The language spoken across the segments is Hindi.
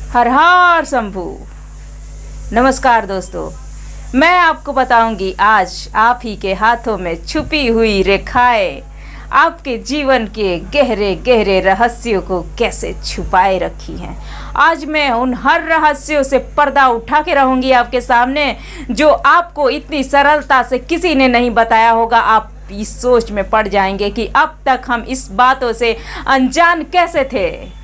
हर हर शंभू। नमस्कार दोस्तों, मैं आपको बताऊंगी आज आप ही के हाथों में छुपी हुई रेखाएं आपके जीवन के गहरे गहरे रहस्यों को कैसे छुपाए रखी हैं। आज मैं उन हर रहस्यों से पर्दा उठा के रहूंगी आपके सामने, जो आपको इतनी सरलता से किसी ने नहीं बताया होगा। आप इस सोच में पड़ जाएंगे कि अब तक हम इस बातों से अनजान कैसे थे।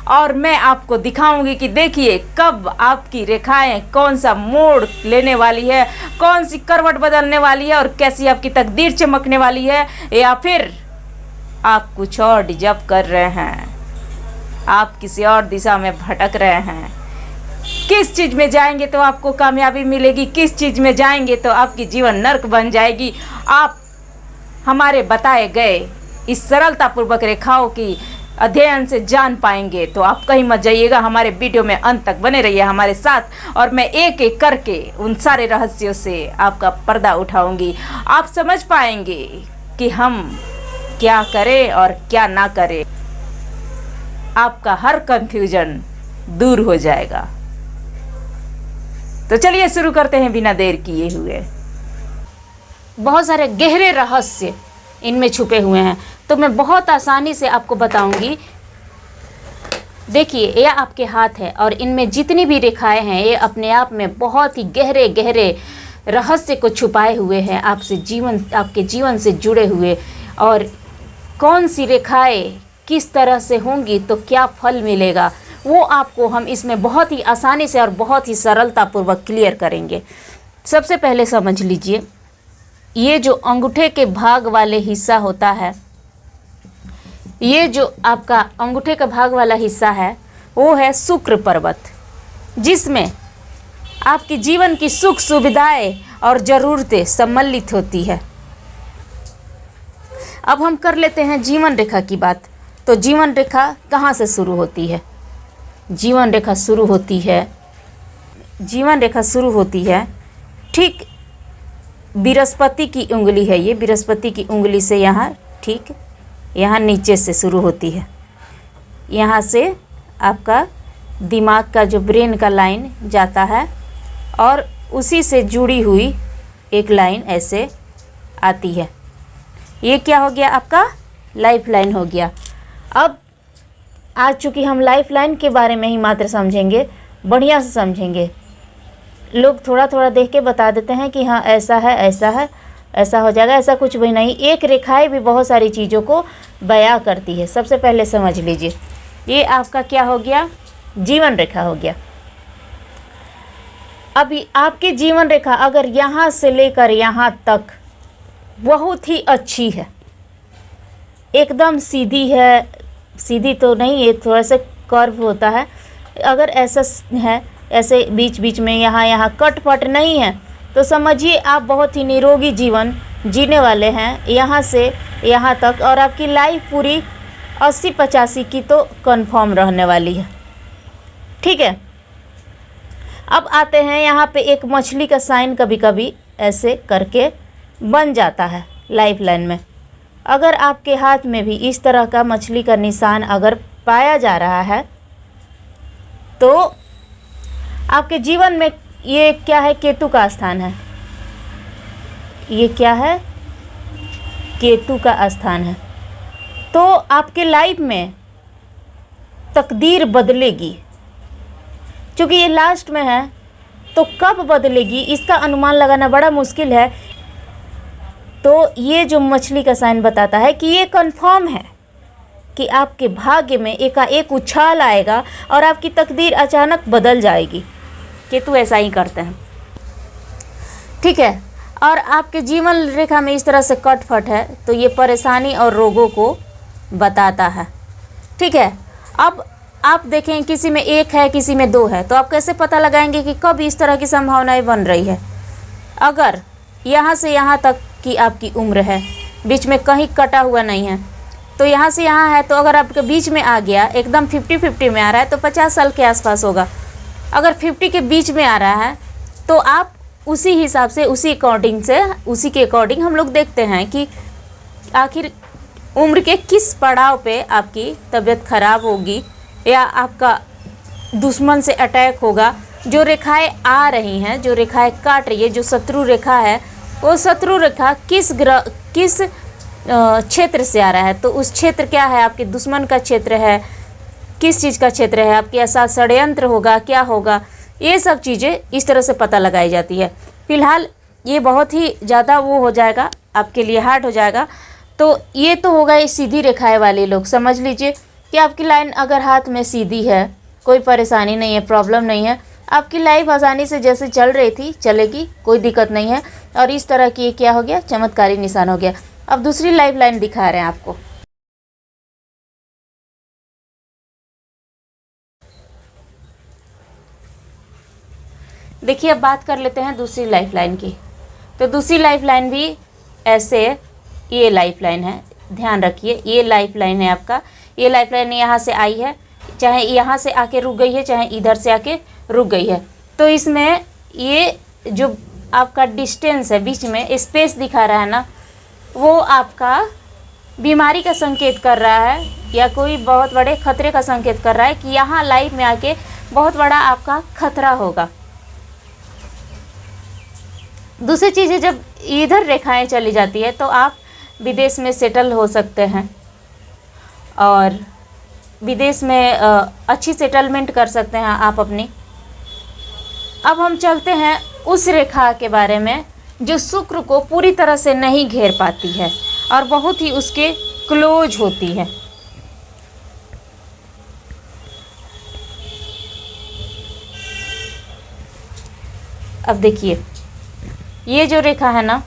और मैं आपको दिखाऊंगी कि देखिए कब आपकी रेखाएं कौन सा मोड़ लेने वाली है, कौन सी करवट बदलने वाली है और कैसी आपकी तकदीर चमकने वाली है, या फिर आप कुछ और डिजर्व कर रहे हैं, आप किसी और दिशा में भटक रहे हैं। किस चीज़ में जाएंगे तो आपको कामयाबी मिलेगी, किस चीज़ में जाएंगे तो आपकी जीवन नर्क बन जाएगी, आप हमारे बताए गए इस सरलतापूर्वक रेखाओं की अध्ययन से जान पाएंगे। तो आप कहीं मत जाइएगा, हमारे वीडियो में अंत तक बने रहिए हमारे साथ, और मैं एक एक करके उन सारे रहस्यों से आपका पर्दा उठाऊंगी। आप समझ पाएंगे कि हम क्या करें और क्या ना करें। आपका हर कंफ्यूजन दूर हो जाएगा। तो चलिए शुरू करते हैं बिना देर किए हुए। बहुत सारे गहरे रहस्य इनमें छुपे हुए हैं, तो मैं बहुत आसानी से आपको बताऊंगी। देखिए, ये आपके हाथ है और इनमें जितनी भी रेखाएं हैं ये अपने आप में बहुत ही गहरे गहरे रहस्य को छुपाए हुए हैं, आपके जीवन से जुड़े हुए। और कौन सी रेखाएं किस तरह से होंगी तो क्या फल मिलेगा, वो आपको हम इसमें बहुत ही आसानी से और बहुत ही सरलतापूर्वक क्लियर करेंगे। सबसे पहले समझ लीजिए, ये जो अंगूठे के भाग वाले हिस्सा होता है, ये जो आपका अंगूठे का भाग वाला हिस्सा है वो है शुक्र पर्वत, जिसमें आपकी जीवन की सुख सुविधाएं और ज़रूरतें सम्मिलित होती है। अब हम कर लेते हैं जीवन रेखा की बात। तो जीवन रेखा कहाँ से शुरू होती है? जीवन रेखा शुरू होती है ठीक बृहस्पति की उंगली है, ये बृहस्पति की उंगली से यहाँ ठीक यहाँ नीचे से शुरू होती है। यहाँ से आपका दिमाग का जो ब्रेन का लाइन जाता है और उसी से जुड़ी हुई एक लाइन ऐसे आती है। ये क्या हो गया? आपका लाइफ लाइन हो गया। अब आज चूँकि हम लाइफ लाइन के बारे में ही मात्र समझेंगे, बढ़िया से समझेंगे। लोग थोड़ा थोड़ा देख के बता देते हैं कि हाँ ऐसा है, ऐसा है, ऐसा हो जाएगा। ऐसा कुछ भी नहीं। एक रेखाएं भी बहुत सारी चीज़ों को बयां करती है। सबसे पहले समझ लीजिए, ये आपका क्या हो गया? जीवन रेखा हो गया। अभी आपकी जीवन रेखा अगर यहाँ से लेकर यहाँ तक बहुत ही अच्छी है, एकदम सीधी है, सीधी तो नहीं, ये थोड़ा सा कर्व होता है। अगर ऐसा है, ऐसे बीच बीच में यहाँ कट पट नहीं है, तो समझिए आप बहुत ही निरोगी जीवन जीने वाले हैं यहाँ से यहाँ तक। और आपकी लाइफ पूरी 80-85 की तो कंफर्म रहने वाली है। ठीक है। अब आते हैं यहाँ पे, एक मछली का साइन कभी कभी ऐसे करके बन जाता है लाइफ लाइन में। अगर आपके हाथ में भी इस तरह का मछली का निशान अगर पाया जा रहा है तो आपके जीवन में ये क्या है? केतु का स्थान है। ये क्या है? केतु का स्थान है। तो आपके लाइफ में तकदीर बदलेगी। क्योंकि ये लास्ट में है, तो कब बदलेगी इसका अनुमान लगाना बड़ा मुश्किल है। तो ये जो मछली का साइन बताता है कि ये कंफर्म है कि आपके भाग्य में एकाएक उछाल आएगा और आपकी तकदीर अचानक बदल जाएगी। केतु ऐसा ही करते हैं। ठीक है। और आपके जीवन रेखा में इस तरह से कट फट है, तो ये परेशानी और रोगों को बताता है। ठीक है। अब आप देखें, किसी में 1 है, किसी में 2 है, तो आप कैसे पता लगाएंगे कि कब इस तरह की संभावनाएं बन रही है? अगर यहाँ से यहाँ तक की आपकी उम्र है, बीच में कहीं कटा हुआ नहीं है, तो यहाँ से यहाँ है, तो अगर आपके बीच में आ गया, एकदम 50-50 में आ रहा है, तो 50 साल के आसपास होगा। अगर 50 के बीच में आ रहा है, तो आप उसी हिसाब से, उसी के अकॉर्डिंग हम लोग देखते हैं कि आखिर उम्र के किस पड़ाव पे आपकी तबीयत खराब होगी या आपका दुश्मन से अटैक होगा, जो रेखाएं आ रही हैं, जो रेखाएं काट रही है, जो शत्रु रेखा है, वो शत्रु रेखा किस क्षेत्र से आ रहा है, तो उस क्षेत्र क्या है, आपके दुश्मन का क्षेत्र है, किस चीज़ का क्षेत्र है, आपके साथ षड्यंत्र होगा, क्या होगा, ये सब चीज़ें इस तरह से पता लगाई जाती है। फिलहाल ये बहुत ही ज़्यादा वो हो जाएगा, आपके लिए हार्ड हो जाएगा। तो ये तो होगा ये सीधी रेखाएं वाले लोग। समझ लीजिए कि आपकी लाइन अगर हाथ में सीधी है, कोई परेशानी नहीं है, प्रॉब्लम नहीं है, आपकी लाइफ आसानी से जैसे चल रही थी चलेगी, कोई दिक्कत नहीं है। और इस तरह की क्या हो गया, चमत्कारी निशान हो गया। अब दूसरी लाइफ लाइन दिखा रहे हैं आपको। देखिए अब बात कर लेते हैं दूसरी लाइफ लाइन की। तो दूसरी लाइफ लाइन भी ऐसे, ये लाइफ लाइन है, ध्यान रखिए, ये लाइफ लाइन है आपका। ये लाइफ लाइन यहाँ से आई है, चाहे यहाँ से आके रुक गई है, चाहे इधर से आके रुक गई है। तो इसमें ये जो आपका डिस्टेंस है, बीच में स्पेस दिखा रहा है ना, वो आपका बीमारी का संकेत कर रहा है, या कोई बहुत बड़े खतरे का संकेत कर रहा है कि यहाँ लाइफ में आके बहुत बड़ा आपका खतरा होगा। दूसरी चीज़ है, जब इधर रेखाएं चली जाती है तो आप विदेश में सेटल हो सकते हैं, और विदेश में अच्छी सेटलमेंट कर सकते हैं आप अपनी। अब हम चलते हैं उस रेखा के बारे में जो शुक्र को पूरी तरह से नहीं घेर पाती है और बहुत ही उसके क्लोज होती है। अब देखिए ये जो रेखा है ना,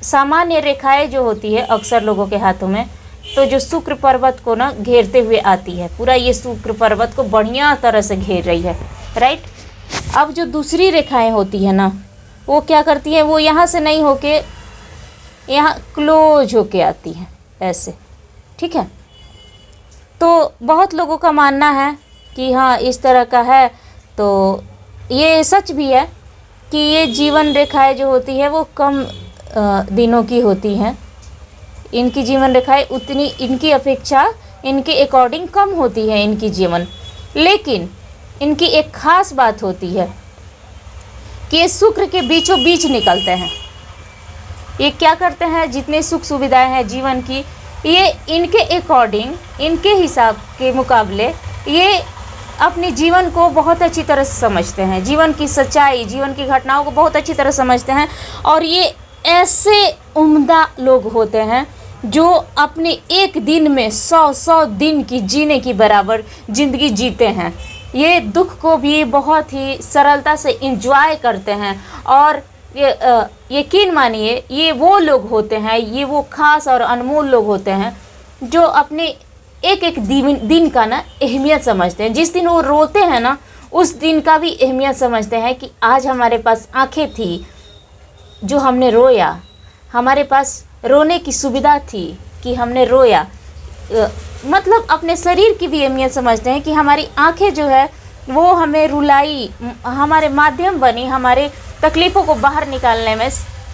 सामान्य रेखाएं जो होती है अक्सर लोगों के हाथों में, तो जो शुक्र पर्वत को ना घेरते हुए आती है, पूरा ये शुक्र पर्वत को बढ़िया तरह से घेर रही है, राइट। अब जो दूसरी रेखाएं होती है ना, वो क्या करती है, वो यहाँ से नहीं होके यहाँ क्लोज होके आती है ऐसे, ठीक है। तो बहुत लोगों का मानना है कि हाँ इस तरह का है, तो ये सच भी है कि ये जीवन रेखाएं जो होती है वो कम दिनों की होती हैं। इनकी जीवन रेखाएं उतनी, इनकी अपेक्षा इनके अकॉर्डिंग कम होती है इनकी जीवन, लेकिन इनकी एक ख़ास बात होती है कि ये शुक्र के बीचों बीच निकलते हैं। ये क्या करते हैं, जितने सुख सुविधाएं हैं जीवन की, ये इनके अकॉर्डिंग, इनके हिसाब के मुकाबले ये अपने जीवन को बहुत अच्छी तरह से समझते हैं, जीवन की सच्चाई, जीवन की घटनाओं को बहुत अच्छी तरह समझते हैं। और ये ऐसे उम्दा लोग होते हैं जो अपने एक दिन में 100 दिन की जीने की बराबर ज़िंदगी जीते हैं। ये दुख को भी बहुत ही सरलता से एंजॉय करते हैं, और ये यकीन मानिए ये वो लोग होते हैं, ये वो ख़ास और अनमोल लोग होते हैं जो अपने एक एक दिन का ना अहमियत समझते हैं। जिस दिन वो रोते हैं ना, उस दिन का भी अहमियत समझते हैं कि आज हमारे पास आंखें थी जो हमने रोया, हमारे पास रोने की सुविधा थी कि हमने रोया। मतलब अपने शरीर की भी अहमियत समझते हैं कि हमारी आंखें जो है वो हमें रुलाई, हमारे माध्यम बनी, हमारे तकलीफ़ों को बाहर निकालने में,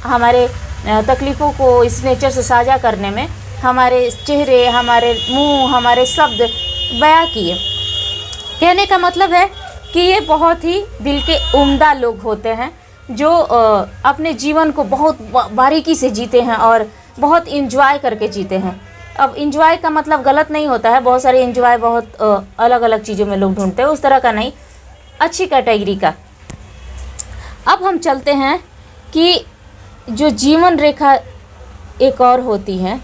हमारे तकलीफ़ों को इस नेचर से साझा करने में हमारे चेहरे, हमारे मुंह, हमारे शब्द बयां किए। कहने का मतलब है कि ये बहुत ही दिल के उम्दा लोग होते हैं जो अपने जीवन को बहुत बारीकी से जीते हैं और बहुत इंजॉय करके जीते हैं। अब इंजॉय का मतलब गलत नहीं होता है, बहुत सारे इंजॉय बहुत अलग अलग चीज़ों में लोग ढूंढते हैं, उस तरह का नहीं, अच्छी कैटेगरी का। अब हम चलते हैं कि जो जीवन रेखा एक और होती है,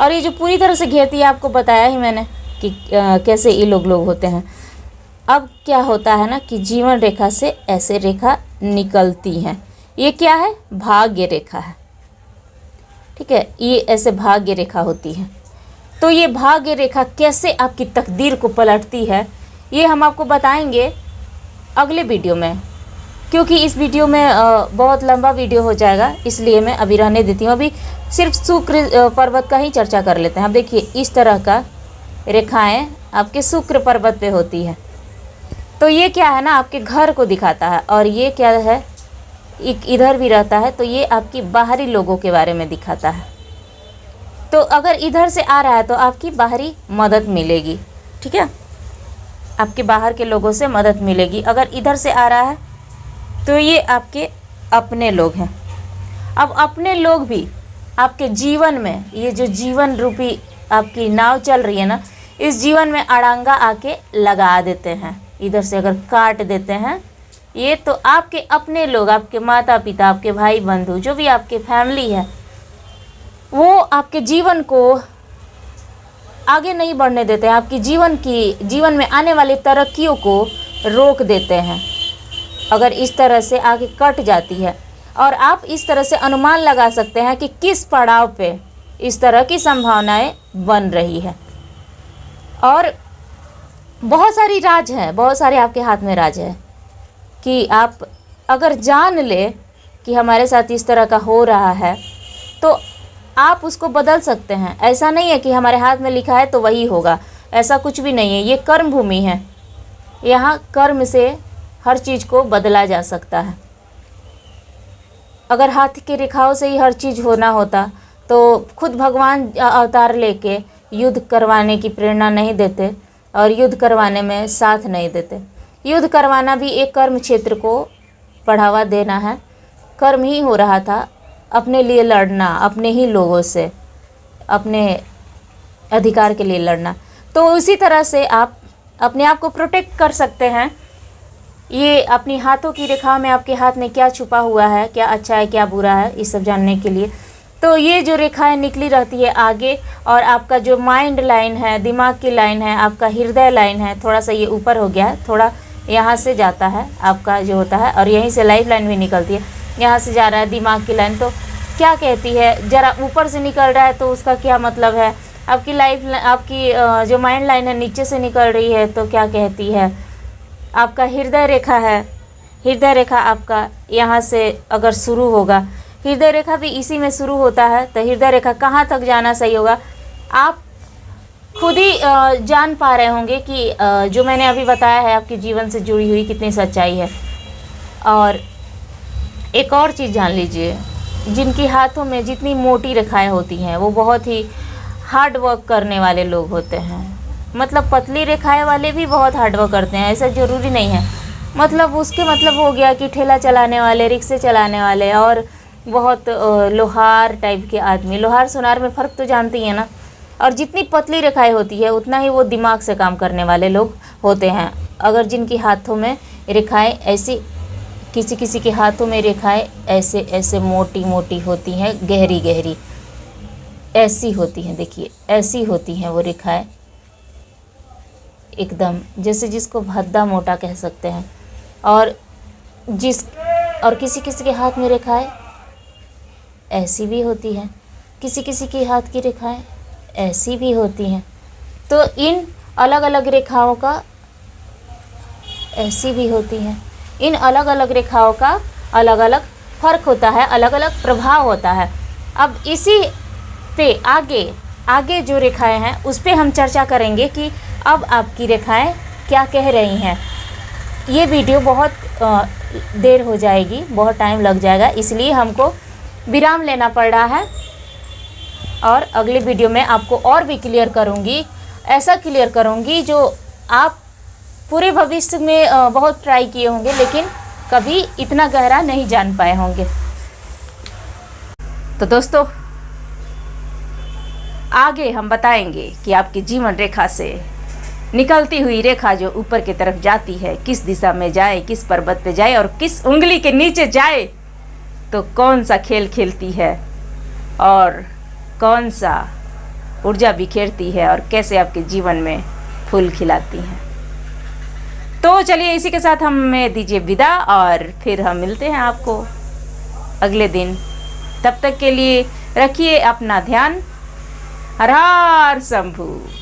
और ये जो पूरी तरह से घेरती है, आपको बताया ही मैंने कि कैसे ये लोग होते हैं। अब क्या होता है ना कि जीवन रेखा से ऐसे रेखा निकलती हैं। ये क्या है, भाग्य रेखा है, ठीक है, ये ऐसे भाग्य रेखा होती है। तो ये भाग्य रेखा कैसे आपकी तकदीर को पलटती है, ये हम आपको बताएंगे अगले वीडियो में, क्योंकि इस वीडियो में बहुत लंबा वीडियो हो जाएगा, इसलिए मैं अभी रहने देती हूँ। अभी सिर्फ शुक्र पर्वत का ही चर्चा कर लेते हैं। अब देखिए इस तरह का रेखाएं आपके शुक्र पर्वत पे होती है। तो ये क्या है ना, आपके घर को दिखाता है, और ये क्या है, इधर भी रहता है, तो ये आपकी बाहरी लोगों के बारे में दिखाता है। तो अगर इधर से आ रहा है तो आपकी बाहरी मदद मिलेगी, ठीक है। आपके बाहर के लोगों से मदद मिलेगी। अगर इधर से आ रहा है तो ये आपके अपने लोग हैं। अब अपने लोग भी आपके जीवन में, ये जो जीवन रूपी आपकी नाव चल रही है ना, इस जीवन में अड़ंगा आके लगा देते हैं। इधर से अगर काट देते हैं, ये तो आपके अपने लोग, आपके माता पिता, आपके भाई बंधु, जो भी आपके फैमिली है, वो आपके जीवन को आगे नहीं बढ़ने देते हैं। आपकी जीवन में आने वाली तरक्कियों को रोक देते हैं। अगर इस तरह से आगे कट जाती है, और आप इस तरह से अनुमान लगा सकते हैं कि किस पड़ाव पे इस तरह की संभावनाएं बन रही है। और बहुत सारी राज है, बहुत सारे आपके हाथ में राज है कि आप अगर जान ले कि हमारे साथ इस तरह का हो रहा है तो आप उसको बदल सकते हैं। ऐसा नहीं है कि हमारे हाथ में लिखा है तो वही होगा, ऐसा कुछ भी नहीं है। ये कर्म भूमि है, यहाँ कर्म से हर चीज़ को बदला जा सकता है। अगर हाथ की रेखाओं से ही हर चीज़ होना होता तो खुद भगवान अवतार लेके युद्ध करवाने की प्रेरणा नहीं देते और युद्ध करवाने में साथ नहीं देते। युद्ध करवाना भी एक कर्म क्षेत्र को बढ़ावा देना है। कर्म ही हो रहा था, अपने लिए लड़ना, अपने ही लोगों से अपने अधिकार के लिए लड़ना। तो उसी तरह से आप अपने आप को प्रोटेक्ट कर सकते हैं। ये अपनी हाथों की रेखाओं में आपके हाथ में क्या छुपा हुआ है, क्या अच्छा है क्या बुरा है, इस सब जानने के लिए तो ये जो रेखाएं निकली रहती है आगे, और आपका जो माइंड लाइन है, दिमाग की लाइन है, आपका हृदय लाइन है, थोड़ा सा ये ऊपर हो गया है, थोड़ा यहाँ से जाता है आपका जो होता है, और यहीं से लाइफ लाइन भी निकलती है, यहाँ से जा रहा है दिमाग की लाइन। तो क्या कहती है, ज़रा ऊपर से निकल रहा है तो उसका क्या मतलब है। आपकी आपकी जो माइंड लाइन है नीचे से निकल रही है तो क्या कहती है। आपका हृदय रेखा है, हृदय रेखा आपका यहाँ से अगर शुरू होगा, हृदय रेखा भी इसी में शुरू होता है, तो हृदय रेखा कहाँ तक जाना सही होगा आप खुद ही जान पा रहे होंगे कि जो मैंने अभी बताया है आपके जीवन से जुड़ी हुई कितनी सच्चाई है। और एक और चीज़ जान लीजिए, जिनकी हाथों में जितनी मोटी रेखाएं होती हैं वो बहुत ही हार्ड वर्क करने वाले लोग होते हैं। मतलब पतली रेखाएं वाले भी बहुत हार्ड वर्क करते हैं, ऐसा ज़रूरी नहीं है। मतलब उसके मतलब हो गया कि ठेला चलाने वाले, रिक्शे चलाने वाले, और बहुत लोहार टाइप के आदमी। लोहार सुनार में फ़र्क तो जानती हैं ना। और जितनी पतली रेखाएं होती है उतना ही वो दिमाग से काम करने वाले लोग होते हैं। अगर जिनकी हाथों में रेखाएं ऐसी, किसी किसी के हाथों में रेखाएं ऐसे ऐसे मोटी मोटी होती हैं, गहरी गहरी ऐसी होती हैं, देखिए ऐसी होती हैं वो रेखाएं, एकदम जैसे जिसको भद्दा मोटा कह सकते हैं। और किसी किसी के हाथ में रेखाएं ऐसी भी होती हैं, किसी किसी के हाथ की रेखाएं ऐसी भी होती हैं। तो इन अलग अलग रेखाओं का ऐसी भी होती हैं, इन अलग अलग रेखाओं का अलग अलग फ़र्क होता है, अलग अलग प्रभाव होता है। अब इसी पे आगे जो रेखाएं हैं उस पे हम चर्चा करेंगे कि अब आपकी रेखाएं क्या कह रही हैं। ये वीडियो बहुत देर हो जाएगी, बहुत टाइम लग जाएगा, इसलिए हमको विराम लेना पड़ रहा है। और अगले वीडियो में आपको और भी क्लियर करूँगी, ऐसा क्लियर करूँगी जो आप पूरे भविष्य में बहुत ट्राई किए होंगे लेकिन कभी इतना गहरा नहीं जान पाए होंगे। तो दोस्तों आगे हम बताएंगे कि आपकी जीवन रेखा से निकलती हुई रेखा जो ऊपर की तरफ जाती है किस दिशा में जाए, किस पर्वत पे जाए और किस उंगली के नीचे जाए, तो कौन सा खेल खेलती है और कौन सा ऊर्जा बिखेरती है और कैसे आपके जीवन में फूल खिलाती हैं। तो चलिए इसी के साथ हमें दीजिए विदा और फिर हम मिलते हैं आपको अगले दिन। तब तक के लिए रखिए अपना ध्यान। हर हर शंभू।